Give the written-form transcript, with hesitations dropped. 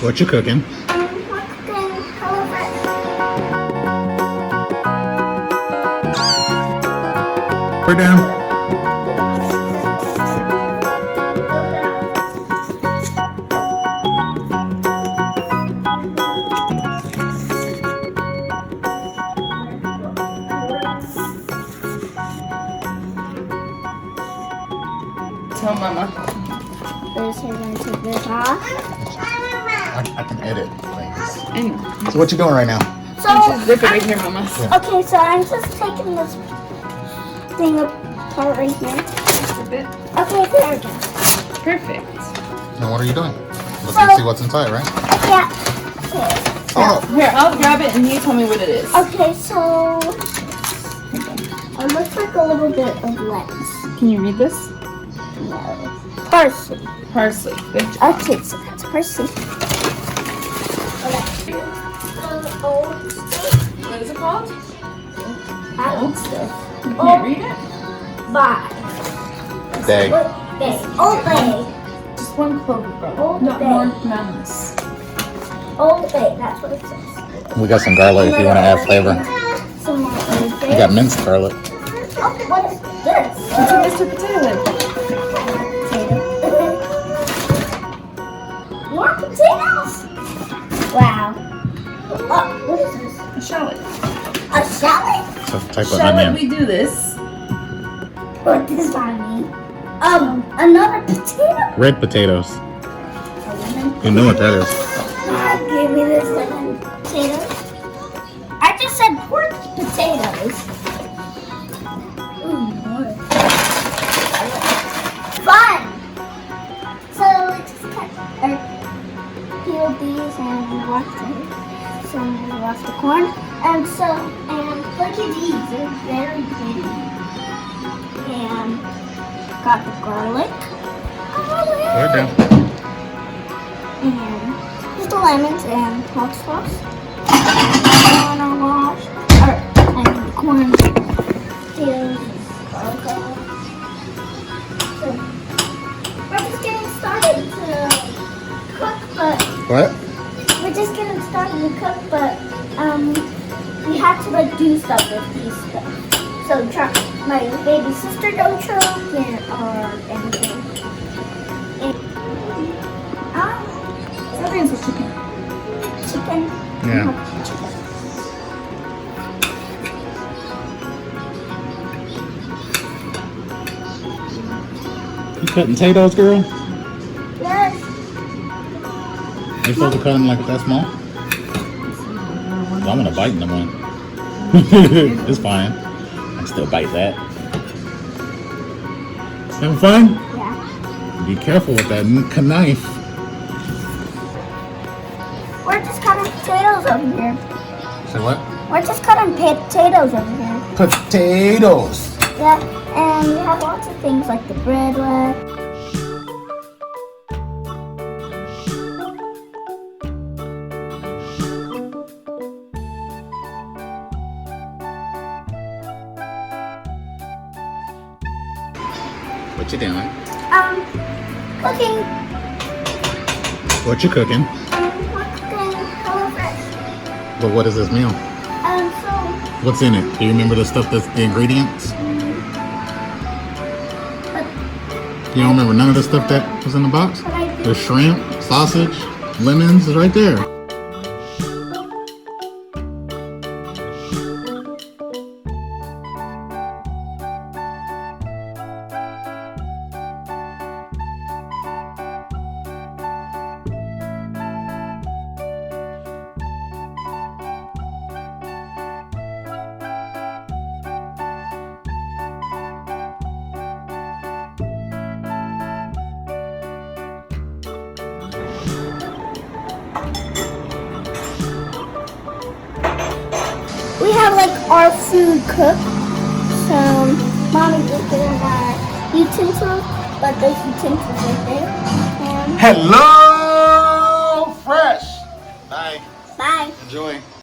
What you cooking? We're cooking Hello Fresh. We're down. Tell Mama. First, we're going to take this off. I can edit things. And So what you doing right now? So, just rip it right here, Mama. okay, so I'm just taking this thing apart right here. Just a bit. Okay, there we go. Perfect. Now what are you doing? Looking So- to see what's inside, right? Yeah. Okay. Oh, Here, I'll grab it and you tell me what it is. Okay, so it looks like a little bit of lettuce. Can you read this? No. Parsley. Parsley. Good job. Okay, so that's parsley. Okay. Old stuff. What is it called? Old stuff. You can't read it? Bye. day. Old Bay. Just one clover, bro. Old Not Bay. more mountains. Old Bay, that's what it says. We got some garlic if you want to add flavor. Some more Old We Bay. got minced garlic. Oh, what is this? It's a Mr. Potato Head. More potatoes? Wow. Oh, what is this? A shallot. A shallot? So type of Shallot, onion. we do this. What does that mean? Another potato? Red potatoes. A lemon? You know what that is. Give me this lemon potato. I just said pork potatoes. Ooh, more. Fun! So we just peeled these and washed them. So we washed the corn. And look at these, they're very pretty. And got the garlic. We're down. And just the lemons and hot sauce. And I wash, and the corn, potatoes, garlic. So we're just getting started to cook, but What? we're just getting started to cook, but we have to like do stuff with these stuff. So my baby sister don't choke or anything. I think it's a chicken. Chicken. Yeah. You cutting potatoes, girl? Yes. You supposed to cut them like that small? Well, I'm gonna bite in the one. It's fine. I can still bite that. Having fun? Yeah. Be careful with that knife. We're just cutting potatoes over here. Say what? We're just cutting potatoes over here. Potatoes. Yeah, and we have lots of things like the bread left. What you doing? Cooking. What you cooking? We're cooking Hello Fresh. But what is this meal? So What's in it? Do you remember the stuff that's the ingredients? You don't remember none of the stuff that was in the box? But I do. There's shrimp, sausage, lemons is right there. We have like our food cooked. So mommy's looking at our utensils, but those utensils right there. And Hello Fresh. Bye. bye. Enjoy.